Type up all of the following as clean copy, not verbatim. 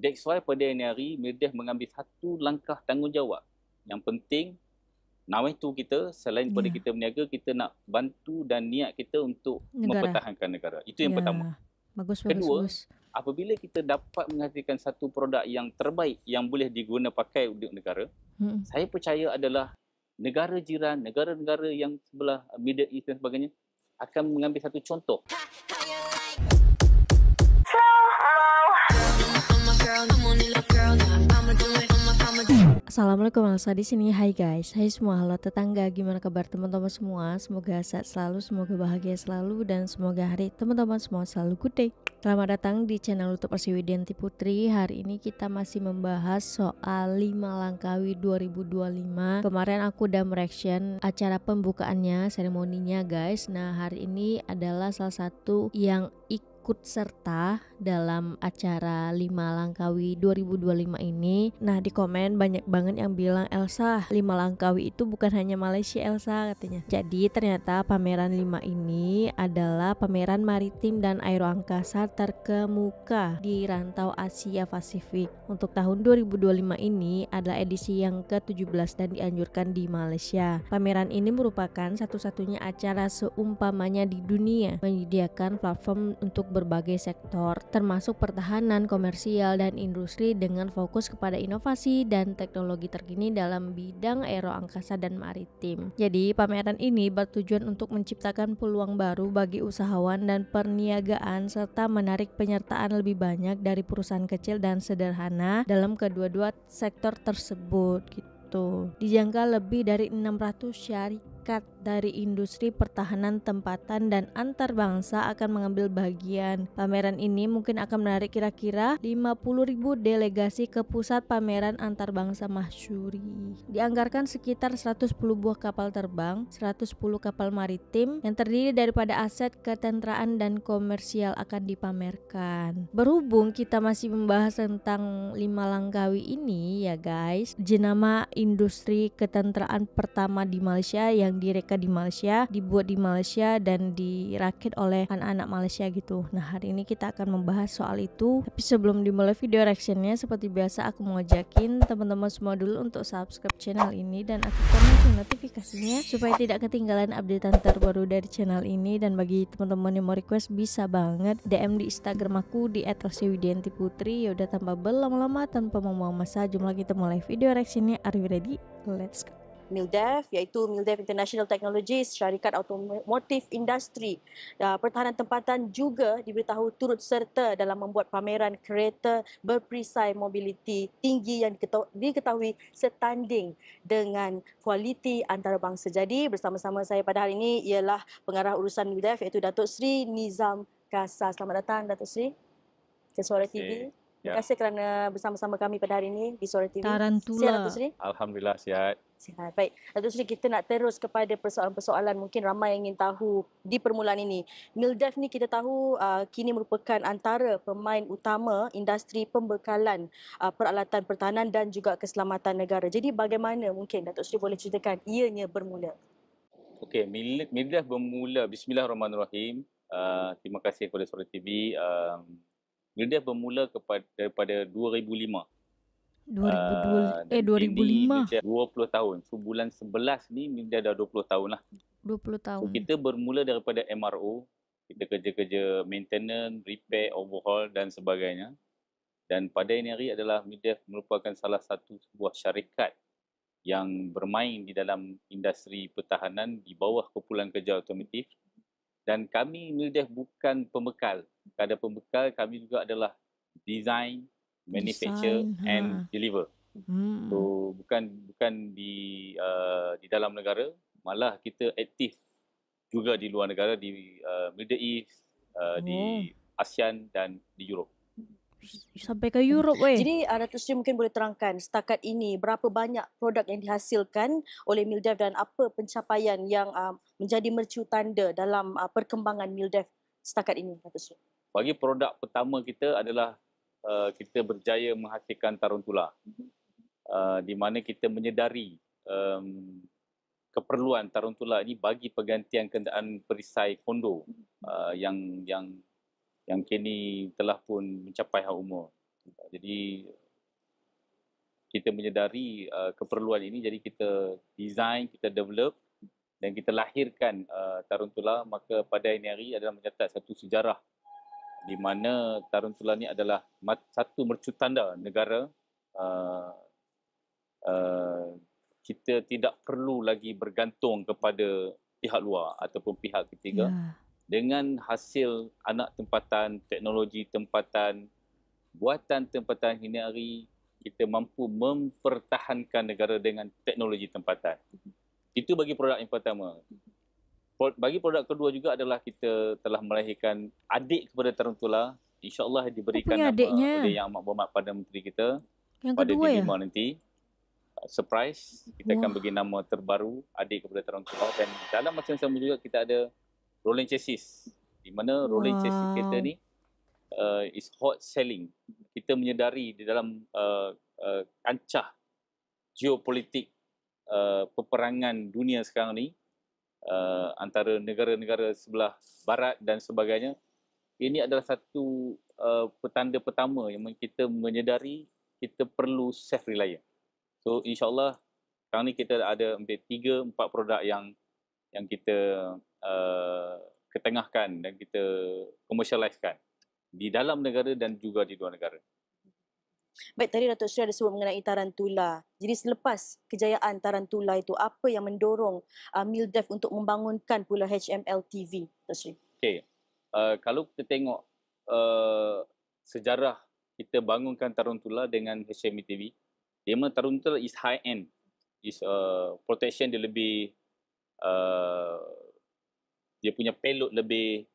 That's why pada hari Mirdef mengambil satu langkah tanggungjawab. Yang penting, nawaitu kita, selain daripada Ya, kita berniaga, kita nak bantu dan niat kita untuk negara. mempertahankan negara. Itu yang pertama. Ya, bagus, bagus, Kedua, bagus. apabila kita dapat menghasilkan satu produk yang terbaik yang boleh diguna pakai untuk negara, saya percaya adalah negara jiran, negara-negara yang sebelah Middle East dan sebagainya akan mengambil satu contoh. Assalamualaikum Alsa di sini. Hai guys, hai semua, halo tetangga, gimana kabar teman-teman semua? Semoga sehat selalu, semoga bahagia selalu, dan semoga hari teman-teman semua selalu good day. Selamat datang di channel YouTube Arsiwidianti Putri. Hari ini kita masih membahas soal 5 Langkawi 2025. Kemarin aku udah mereaction acara pembukaannya, seremoninya guys. Nah hari ini adalah salah satu yang ikut serta dalam acara 5 Langkawi 2025 ini. Nah di komen banyak banget yang bilang, Elsa, 5 Langkawi itu bukan hanya Malaysia Elsa katanya. Jadi ternyata pameran 5 ini adalah pameran maritim dan aeroangkasa terkemuka di rantau Asia Pasifik. Untuk tahun 2025 ini adalah edisi yang ke-17 dan dianjurkan di Malaysia. Pameran ini merupakan satu-satunya acara seumpamanya di dunia, menyediakan platform untuk berbagai sektor termasuk pertahanan, komersial, dan industri dengan fokus kepada inovasi dan teknologi terkini dalam bidang aeroangkasa dan maritim. Jadi pameran ini bertujuan untuk menciptakan peluang baru bagi usahawan dan perniagaan serta menarik penyertaan lebih banyak dari perusahaan kecil dan sederhana dalam kedua-dua sektor tersebut gitu. Dijangka lebih dari 600 syarikat dari industri pertahanan tempatan dan antar bangsa akan mengambil bagian. Pameran ini mungkin akan menarik kira-kira 50.000 delegasi ke pusat pameran antar bangsa Mahsyuri. Dianggarkan sekitar 110 buah kapal terbang, 110 kapal maritim yang terdiri daripada aset ketenteraan dan komersial akan dipamerkan. Berhubung kita masih membahas tentang 5 Langkawi ini ya guys, jenama industri ketenteraan pertama di Malaysia yang direka di Malaysia, dibuat di Malaysia dan dirakit oleh anak-anak Malaysia gitu. Nah hari ini kita akan membahas soal itu. Tapi sebelum dimulai video reactionnya, seperti biasa aku mau ajakin teman-teman semua dulu untuk subscribe channel ini dan aktifkan lonceng notifikasinya supaya tidak ketinggalan updatean terbaru dari channel ini. Dan bagi teman-teman yang mau request bisa banget DM di Instagram aku di @arsiwidiantiputri. Yaudah tanpa berlama-lama, tanpa membuang masa, jom kita mulai video reactionnya. Are you ready? Let's go. MILDEF, iaitu MILDEF International Technologies, syarikat automotif industri pertahanan tempatan juga diberitahu turut serta dalam membuat pameran kereta berperisai mobiliti tinggi yang diketahui setanding dengan kualiti antarabangsa. Jadi bersama-sama saya pada hari ini ialah pengarah urusan MILDEF iaitu Datuk Seri Nizam Kasa. Selamat datang Datuk Seri ke Suara TV. Terima kasih kerana bersama-sama kami pada hari ini di Suara TV. Tarantula. Sihat Datuk Seri? Alhamdulillah sihat. Sihat. Baik, Datuk Seri, kita nak terus kepada persoalan-persoalan mungkin ramai yang ingin tahu di permulaan ini. MILDEF ni kita tahu kini merupakan antara pemain utama industri pembekalan peralatan pertahanan dan juga keselamatan negara. Jadi bagaimana mungkin Datuk Seri boleh ceritakan ianya bermula? Okey, Mirdef bermula, bismillahirrahmanirrahim. Terima kasih kepada Suara TV. Mirdef bermula daripada 2005. 2005. 20 tahun. So bulan 11 ni Mirdef dah 20 tahun lah. 20 tahun. So kita bermula daripada MRO. Kita kerja-kerja maintenance, repair, overhaul dan sebagainya. Dan pada ini hari adalah Mirdef merupakan salah satu sebuah syarikat yang bermain di dalam industri pertahanan di bawah kumpulan kerja automotif. Dan kami Mirdef bukan pembekal. Kadar pembekal kami juga adalah design, manufacture and deliver. So bukan di dalam negara, malah kita aktif juga di luar negara, di Middle East, di ASEAN dan di Europe. Sampai ke Europe weh. Jadi Datuk Seri mungkin boleh terangkan setakat ini berapa banyak produk yang dihasilkan oleh MILDEF dan apa pencapaian yang menjadi mercu tanda dalam perkembangan MILDEF setakat ini, Datuk Seri? Bagi produk pertama kita adalah kita berjaya menghasilkan tarantula, di mana kita menyedari keperluan tarantula ini bagi pergantian kenderaan perisai kondo yang kini telah pun mencapai had umur. Jadi kita menyedari keperluan ini, jadi kita design, kita develop dan kita lahirkan Tarantula. Maka pada ini hari adalah mencatat satu sejarah di mana Tarantula ni adalah satu mercutanda negara. Kita tidak perlu lagi bergantung kepada pihak luar ataupun pihak ketiga. Ya. Dengan hasil anak tempatan, teknologi tempatan, buatan tempatan ini hari, kita mampu mempertahankan negara dengan teknologi tempatan. Itu bagi produk yang pertama. Bagi produk kedua juga adalah kita telah melahirkan adik kepada Tarantula. InsyaAllah diberikan punya nama adiknya? oleh Yang Amat Berhormat Perdana Menteri kita Yang pada kedua ya? D5 nanti. Surprise, kita akan Wah. bagi nama terbaru adik kepada Tarantula. Dan dalam masa yang sama juga kita ada rolling chassis, di mana rolling chassis kita Wow. ni is hot selling. Kita menyedari di dalam kancah geopolitik peperangan dunia sekarang ni, antara negara-negara sebelah barat dan sebagainya, ini adalah satu petanda pertama yang kita menyedari kita perlu self-reliant. So insyaAllah sekarang ni kita ada hampir 3-4 produk yang kita ketengahkan dan kita commercializekan di dalam negara dan juga di luar negara. Baik, tadi Datuk Seri ada sebut mengenai Tarantula. Jadi selepas kejayaan Tarantula itu, apa yang mendorong MILDEF untuk membangunkan pula HML TV, Datuk Seri? Okay, kalau kita tengok sejarah kita bangunkan Tarantula dengan HML TV, di mana Tarantula is high end, is protection dia lebih, dia punya payload lebih,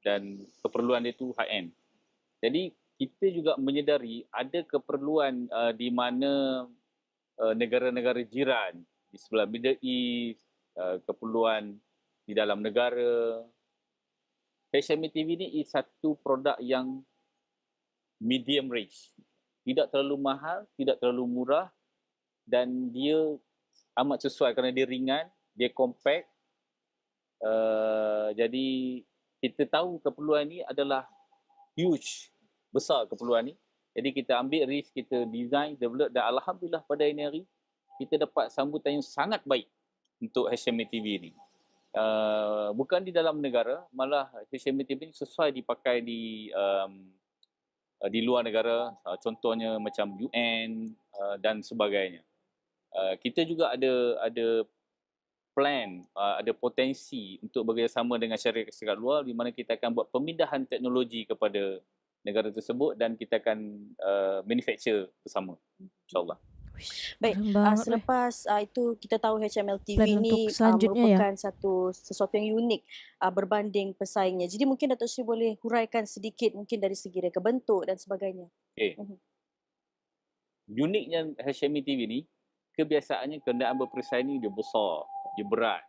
dan keperluan dia tu high end. Jadi kita juga menyedari ada keperluan di mana negara-negara jiran di sebelah Middle East, keperluan di dalam negara. HML TV ni is satu produk yang medium range. Tidak terlalu mahal, tidak terlalu murah, dan dia amat sesuai kerana dia ringan, dia compact. Jadi kita tahu keperluan ni adalah huge, besar keperluan ni. Jadi kita ambil risk, kita design, develop, dan alhamdulillah pada ini hari kita dapat sambutan yang sangat baik untuk HML TV ni. Bukan di dalam negara, malah HML TV ni sesuai dipakai di luar negara, contohnya macam UN dan sebagainya. Kita juga ada plan, ada potensi untuk bekerjasama dengan syarikat luar, di mana kita akan buat pemindahan teknologi kepada negara tersebut dan kita akan manufacture bersama, insyaAllah. Baik, Keren banget. selepas itu kita tahu HML TV Plan ini untuk selanjutnya ya? merupakan sesuatu yang unik berbanding pesaingnya. Jadi mungkin Datuk Seri boleh huraikan sedikit mungkin dari segi reka bentuk dan sebagainya. Okay. Uniknya HML TV ni, kebiasaannya kenderaan berperisai ni dia besar, dia berat.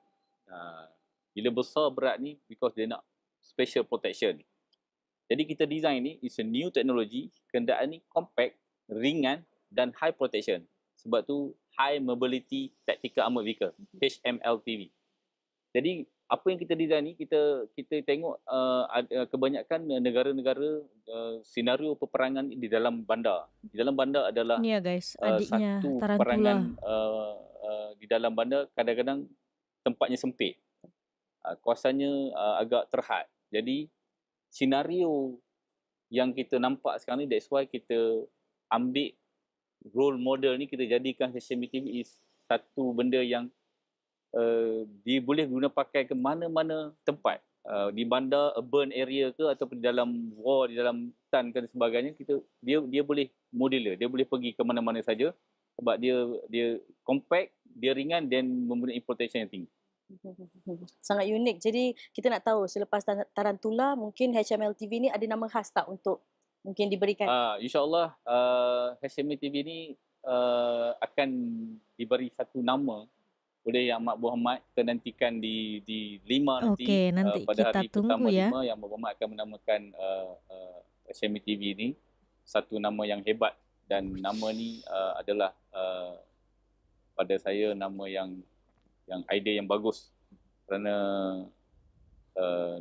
Bila besar berat ni because dia nak special protection. Jadi kita design ni is a new technology, kenderaan ni compact, ringan dan high protection. Sebab tu High Mobility Tactical Armored Vehicle, HMLTV. Jadi apa yang kita design ni, kita tengok kebanyakan negara-negara senario peperangan di dalam bandar. Di dalam bandar adalah Ini ya guys, adiknya satu Tarantula. peperangan di dalam bandar kadang-kadang tempatnya sempit. Kawasannya agak terhad. Jadi senario yang kita nampak sekarang ni, that's why kita ambil role model ni, kita jadikan HML TV is satu benda yang dia boleh guna pakai ke mana-mana tempat, di bandar, urban area ke, ataupun di dalam war, di dalam hutan dan sebagainya. Dia boleh modular, dia boleh pergi ke mana-mana saja sebab dia compact, dia ringan dan mempunyai protection yang tinggi. Sangat unik. Jadi kita nak tahu selepas Tarantula mungkin HML TV ni ada nama khas tak untuk mungkin diberikan? InsyaAllah HML TV ni akan diberi satu nama oleh Yang Amat Berhormat. Kita nantikan di 5 nanti. Oke, nanti pada kita hari tunggu pertama ya. 5, Yang Amat Berhormat akan menamakan HML TV ni satu nama yang hebat, dan nama ni adalah pada saya nama yang idea yang bagus, kerana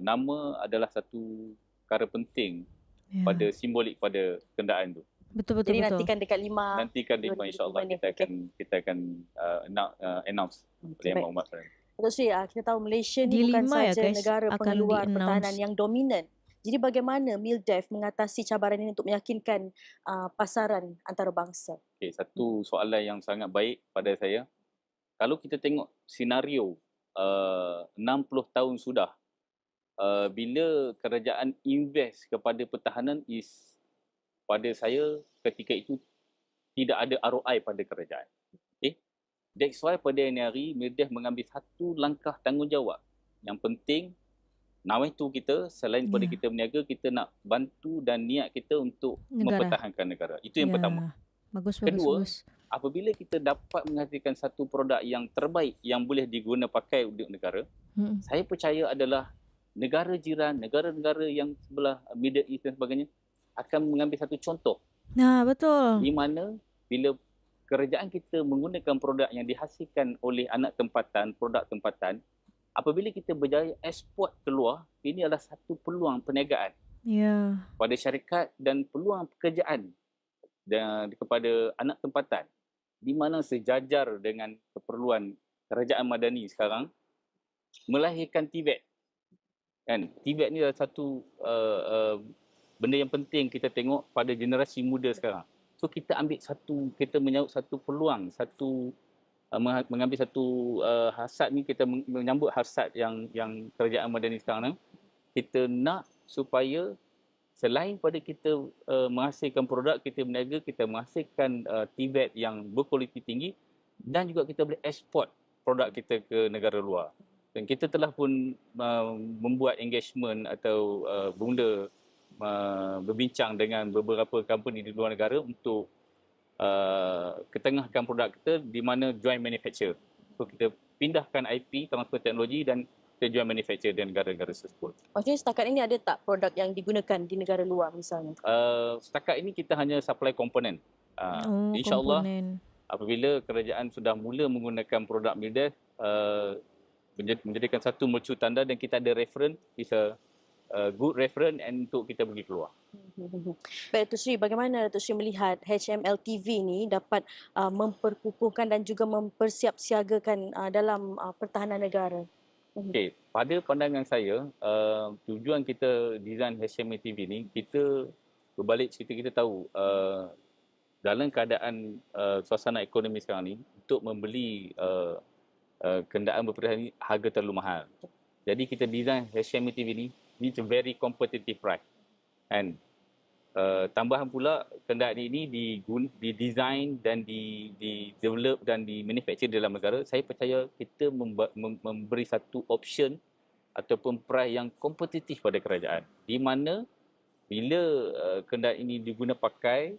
nama adalah satu perkara penting pada simbolik pada kenderaan tu. Betul. Jadi nantikan dekat 5 Nantikan di insya-Allah kita akan announce oleh Yang Berhormat. Datuk Sri, kita tahu Malaysia Di ni bukan 5 ya, saja guys, negara akan pengeluar pertahanan di-announce. yang dominan. Jadi bagaimana MILDEF mengatasi cabaran ini untuk meyakinkan pasaran antarabangsa? Okey, satu soalan yang sangat baik pada saya. Kalau kita tengok senario 60 tahun sudah, bila kerajaan invest kepada pertahanan pada saya ketika itu tidak ada ROI pada kerajaan. Okay? That's why pada hari MILDEF mengambil satu langkah tanggungjawab. Yang penting, nawaitu kita, selain pada kita berniaga, kita nak bantu dan niat kita untuk mempertahankan negara. Itu yang pertama. Kedua, apabila kita dapat menghasilkan satu produk yang terbaik yang boleh diguna pakai untuk negara, saya percaya adalah negara jiran, negara-negara yang sebelah Middle East dan sebagainya akan mengambil satu contoh. Nah, betul. Di mana bila kerajaan kita menggunakan produk yang dihasilkan oleh anak tempatan, produk tempatan, apabila kita berjaya ekspor keluar, ini adalah satu peluang perniagaan pada syarikat dan peluang pekerjaan dan kepada anak tempatan, di mana sejajar dengan keperluan kerajaan Madani sekarang melahirkan TVET. Kan? TVET ni adalah satu benda yang penting kita tengok pada generasi muda sekarang. So kita menyambut satu peluang, mengambil satu hasad ni, kita menyambut hasad yang kerajaan Madani sekarang ni. Kita nak supaya selain pada kita menghasilkan produk, kita berniaga, kita menghasilkan TVET yang berkualiti tinggi dan juga kita boleh ekspor produk kita ke negara luar. Dan kita telah pun membuat engagement atau berbincang dengan beberapa company di luar negara untuk ketengahkan produk kita di mana joint manufacture. So kita pindahkan IP, transfer teknologi dan kita joint manufacture dengan negara-negara tersebut. Maksudnya setakat ini ada tak produk yang digunakan di negara luar misalnya? Setakat ini kita hanya supply komponen. InsyaAllah apabila kerajaan sudah mula menggunakan produk MILDEF, menjadikan satu mercu tanda dan kita ada reference, bisa good reference untuk kita pergi keluar. Baik, Datuk Sri, bagaimana Datuk Sri melihat HMLTV ni dapat memperkukuhkan dan juga mempersiapsiagakan dalam pertahanan negara? Okey, pada pandangan saya, tujuan kita design HMLTV ni, kita berbalik cerita, kita tahu dalam keadaan suasana ekonomi sekarang ni, untuk membeli kenderaan berpertahanan ni harga terlalu mahal. Jadi kita design HMLTV ni, it's a very competitive price. And tambahan pula kenderaan ini didesign dan di-develop dan di-manufacture dalam negara. Saya percaya kita memberi satu option ataupun price yang kompetitif pada kerajaan. Di mana bila kenderaan ini diguna pakai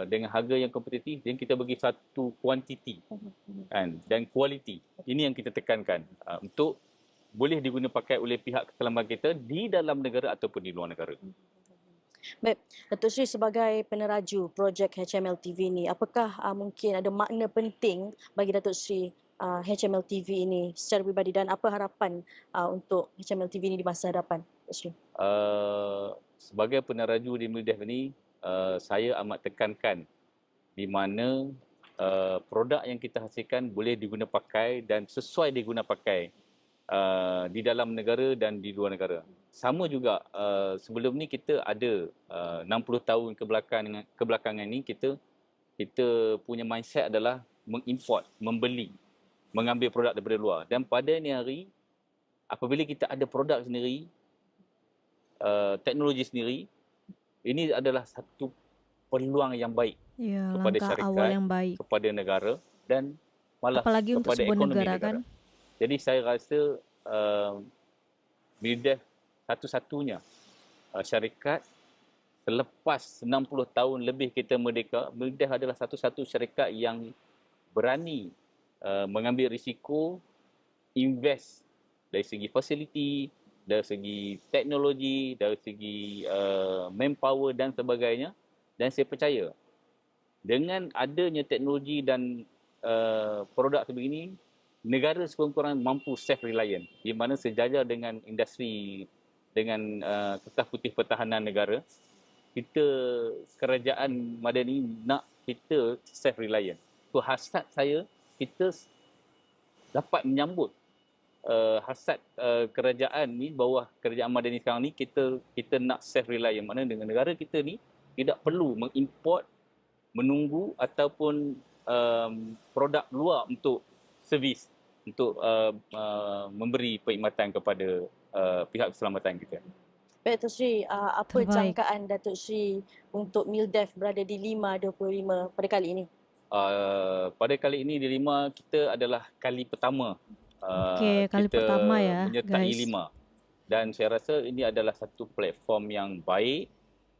dengan harga yang kompetitif, dan kita bagi satu kuantiti dan kualiti. Ini yang kita tekankan untuk boleh diguna pakai oleh pihak keselamatan kita di dalam negara ataupun di luar negara. Baik, Datuk Sri, sebagai peneraju projek HMLTV ini, apakah mungkin ada makna penting bagi Datuk Sri HMLTV ini secara pribadi dan apa harapan untuk HMLTV ini di masa hadapan, Datuk Sri? Sebagai peneraju di MILDEF ini, saya amat tekankan di mana produk yang kita hasilkan boleh diguna pakai dan sesuai diguna pakai di dalam negara dan di luar negara. Sama juga sebelum ni kita ada 60 tahun kebelakangan ni kita punya mindset adalah mengimport, membeli, mengambil produk daripada luar. Dan pada ni hari, apabila kita ada produk sendiri, teknologi sendiri, ini adalah satu peluang yang baik kepada syarikat, kepada negara dan malah apalagi kepada untuk sebuah ekonomi negara. Kan? Jadi saya rasa MILDEF satu-satunya syarikat selepas 60 tahun lebih kita merdeka, MILDEF adalah satu-satu syarikat yang berani mengambil risiko, invest dari segi fasiliti, dari segi teknologi, dari segi manpower dan sebagainya. Dan saya percaya dengan adanya teknologi dan produk sebegini, negara sekurang-kurangnya mampu self-reliant, di mana sejajar dengan industri dengan Kertas Putih Pertahanan Negara, kita kerajaan Madani nak kita self-reliant. So hasrat saya, kita dapat menyambut hasrat kerajaan ni, bawah kerajaan Madani sekarang ni, kita nak self-reliant. Maknanya dengan negara kita ni tidak perlu mengimport, menunggu ataupun produk luar untuk servis, untuk memberi perkhidmatan kepada pihak keselamatan kita. Baik, Datuk Seri, apa Terbaik. jangkaan Datuk Seri untuk MILDEF berada di 5.25 pada kali ini? Pada kali ini di 5 kita adalah kali pertama Okey, kali kita pertama ya, menyertai guys. 5. Dan saya rasa ini adalah satu platform yang baik,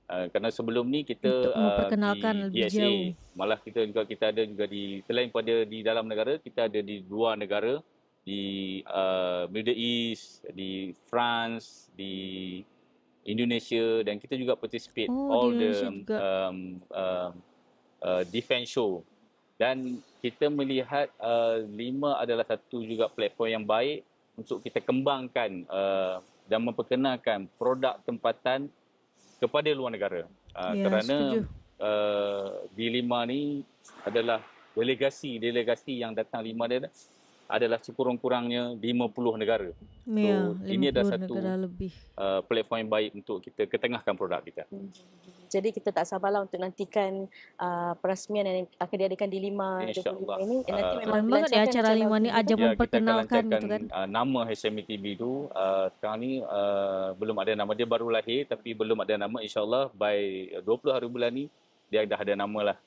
kerana sebelum ni kita Untuk memperkenalkan di lebih PSA, jauh. malah kita ada juga di, selain pada di dalam negara, kita ada di luar negara, di Middle East, di France, di Indonesia, dan kita juga participate Oh, all di the Indonesia juga. defense show. Dan kita melihat 5 adalah satu juga platform yang baik untuk kita kembangkan dan memperkenalkan produk tempatan kepada luar negara. Ya, Kerana setuju. di 5 ni adalah delegasi yang datang 5 dia adalah sekurang-kurangnya 50 negara. Ya, ini adalah 50 satu negara lebih. platform yang baik untuk kita ketengahkan produk kita. Jadi kita tak sabarlah untuk nantikan perasmian yang akan diadakan di 5.25 InsyaAllah. ini. Nanti memang Keren banget ya dilancarkan acara 5 ni, macam ajak Ya, kita akan memperkenalkan lancarkan gitu kan. nama HMTB tu. Sekarang ni belum ada nama, dia baru lahir tapi belum ada nama. InsyaAllah by 20 hari bulan ni dia dah ada nama lah.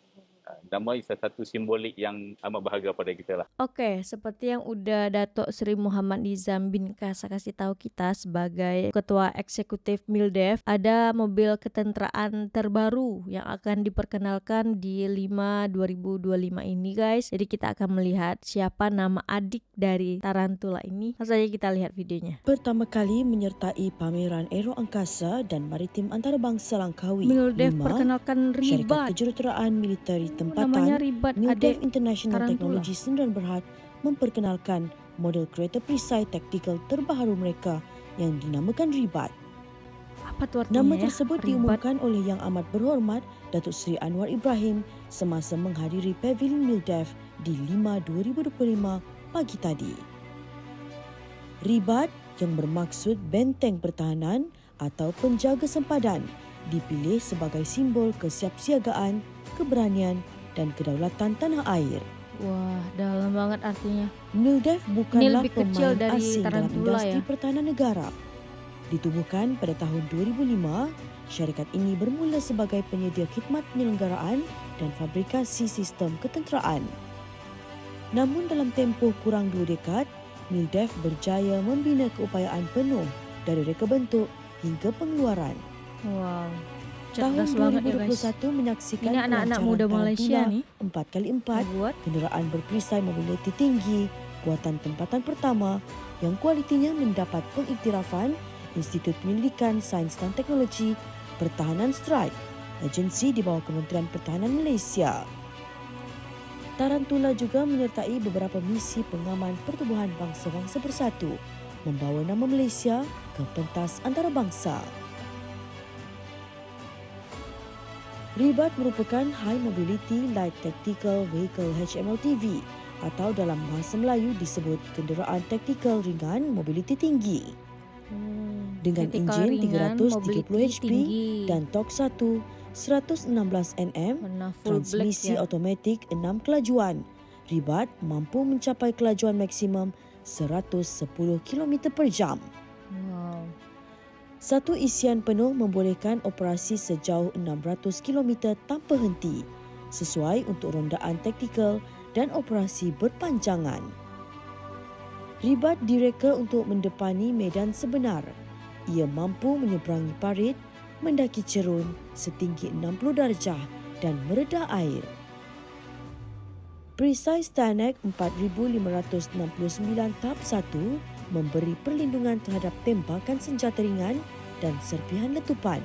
Nama salah satu simbolik yang amat berharga pada kita lah. Oke, seperti yang udah Datuk Seri Muhammad Nizam bin Kasa kasih tahu kita sebagai Ketua Eksekutif MILDEF, ada mobil ketenteraan terbaru yang akan diperkenalkan di 5/2025 ini, guys. Jadi kita akan melihat siapa nama adik dari Tarantula ini. Langsung saja kita lihat videonya. Pertama kali menyertai pameran Aero Angkasa dan Maritim Antarabangsa Langkawi MILDEF 5, perkenalkan Syarikat Ribat. Kejuruteraan Militeri Namanya Tempatan Ribat, MILDEF adik International Tarantula. Technology Sdn Bhd memperkenalkan model kereta perisai taktikal terbaru mereka yang dinamakan Ribat. Apa tu artinya Nama ya? tersebut Ribat. diumumkan oleh Yang Amat Berhormat Datuk Seri Anwar Ibrahim semasa menghadiri Pavilion MILDEF di 5/2025 pagi tadi. Ribat yang bermaksud benteng pertahanan atau penjaga sempadan dipilih sebagai simbol kesiapsiagaan, keberanian dan kedaulatan tanah air. Wah, dalam banget artinya. MILDEF Ini bukanlah lebih kecil pemain dari asing dalam Tarantula industri ya. pertahanan negara. Ditubuhkan pada tahun 2005, syarikat ini bermula sebagai penyedia khidmat penyelenggaraan dan fabrikasi sistem ketenteraan. Namun dalam tempoh kurang 2 dekad, MILDEF berjaya membina keupayaan penuh dari reka bentuk hingga pengeluaran. Wow. Tahun Cerdas banget ya, guys. 2021 menyaksikan Ini anak-anak muda Malaysia nih 4x4 buat. kenderaan berperisai mobiliti tinggi buatan tempatan pertama yang kualitinya mendapat pengiktirafan Institut Penyelidikan Sains dan Teknologi Pertahanan Strike, agensi di bawah Kementerian Pertahanan Malaysia. Tarantula juga menyertai beberapa misi pengaman pertubuhan bangsa-bangsa bersatu, membawa nama Malaysia ke pentas antarabangsa. Ribat merupakan High Mobility Light Tactical Vehicle HMLTV atau dalam bahasa Melayu disebut kenderaan taktikal ringan mobiliti tinggi. Dengan Kritikal enjin ringan, 330 mobility HP tinggi. dan tork 1 116 Nm, Warna full black transmisi ya. otomatik 6 kelajuan. Ribat mampu mencapai kelajuan maksimum 110 km per jam. Wow. Satu isian penuh membolehkan operasi sejauh 600 km tanpa henti, sesuai untuk rondaan taktikal dan operasi berpanjangan. Ribat direka untuk mendepani medan sebenar. Ia mampu menyeberangi parit, mendaki cerun setinggi 60 darjah dan meredah air. Perisai Stanek 4569 tahap 1 memberi perlindungan terhadap tembakan senjata ringan dan serpihan letupan.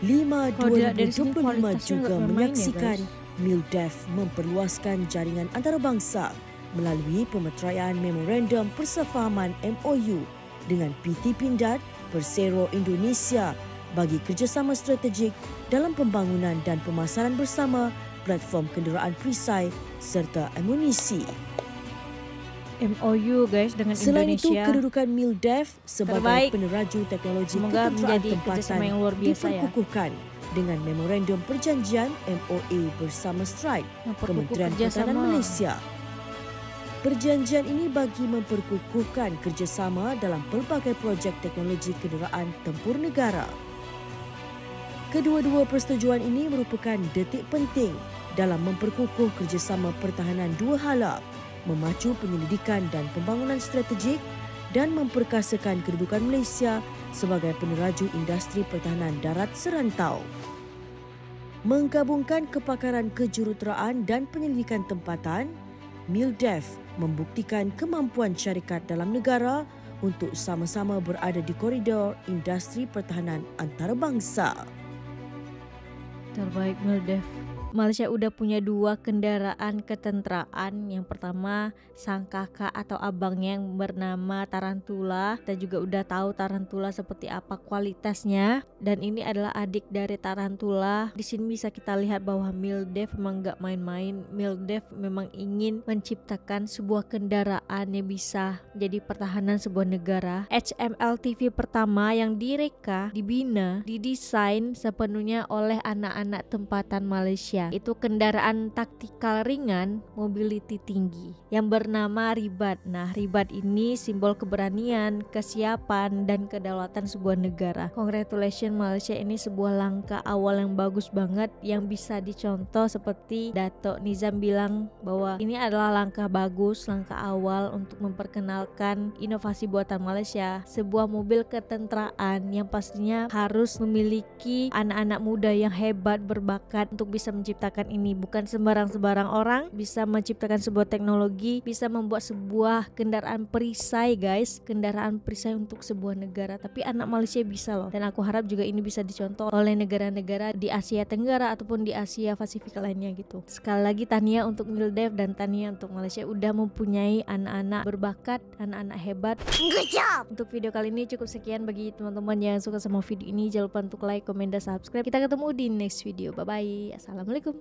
5 Kalau dilihat dari sini 2025 kualitasnya juga nggak main-main ya, menyaksikan guys. MILDEF memperluaskan jaringan antarabangsa melalui pemeteraian Memorandum Persefahaman MOU dengan PT Pindad, Persero Indonesia bagi kerjasama strategik dalam pembangunan dan pemasaran bersama platform kenderaan perisai serta amunisi. MOU guys dengan Selain itu, Indonesia. kedudukan MILDEF sebagai Terbaik. peneraju teknologi Semoga ketenteraan menjadi tempatan kerjasama yang luar biasa ya. diperkukuhkan dengan memorandum perjanjian MOA bersama Stride, Memperkukuh Kementerian Pertahanan kerjasama. Malaysia. Perjanjian ini bagi memperkukuhkan kerjasama dalam pelbagai projek teknologi kenderaan tempur negara. Kedua-dua persetujuan ini merupakan detik penting dalam memperkukuh kerjasama pertahanan dua hala, memacu penyelidikan dan pembangunan strategik dan memperkasakan kedudukan Malaysia sebagai peneraju industri pertahanan darat serantau. Menggabungkan kepakaran kejuruteraan dan penyelidikan tempatan, MILDEF membuktikan kemampuan syarikat dalam negara untuk sama-sama berada di koridor industri pertahanan antarabangsa. Terbaik MILDEF. Malaysia udah punya 2 kendaraan ketenteraan. Yang pertama sang kakak atau abangnya yang bernama Tarantula. Kita juga udah tahu Tarantula seperti apa kualitasnya. Dan ini adalah adik dari Tarantula. Di sini bisa kita lihat bahwa MILDEF memang gak main-main. MILDEF memang ingin menciptakan sebuah kendaraan yang bisa jadi pertahanan sebuah negara. HMLTV pertama yang direka, dibina, didesain sepenuhnya oleh anak-anak tempatan Malaysia. Itu kendaraan taktikal ringan, mobility tinggi yang bernama Ribad. Nah, Ribad ini simbol keberanian, kesiapan dan kedaulatan sebuah negara. Congratulations Malaysia, ini sebuah langkah awal yang bagus banget yang bisa dicontoh seperti Dato' Nizam bilang bahwa ini adalah langkah bagus, langkah awal untuk memperkenalkan inovasi buatan Malaysia, sebuah mobil ketenteraan yang pastinya harus memiliki anak-anak muda yang hebat, berbakat untuk bisa menciptakan ini. Bukan sembarang-sembarang orang bisa menciptakan sebuah teknologi, bisa membuat sebuah kendaraan perisai guys, kendaraan perisai untuk sebuah negara. Tapi anak Malaysia bisa loh, dan aku harap juga ini bisa dicontoh oleh negara-negara di Asia Tenggara ataupun di Asia Pasifik lainnya gitu. Sekali lagi tahniah untuk MILDEF dan tahniah untuk Malaysia udah mempunyai anak-anak berbakat, anak-anak hebat. Good job! Untuk video kali ini cukup sekian. Bagi teman-teman yang suka sama video ini, jangan lupa untuk like, komen, dan subscribe. Kita ketemu di next video. Bye bye. Assalamualaikum.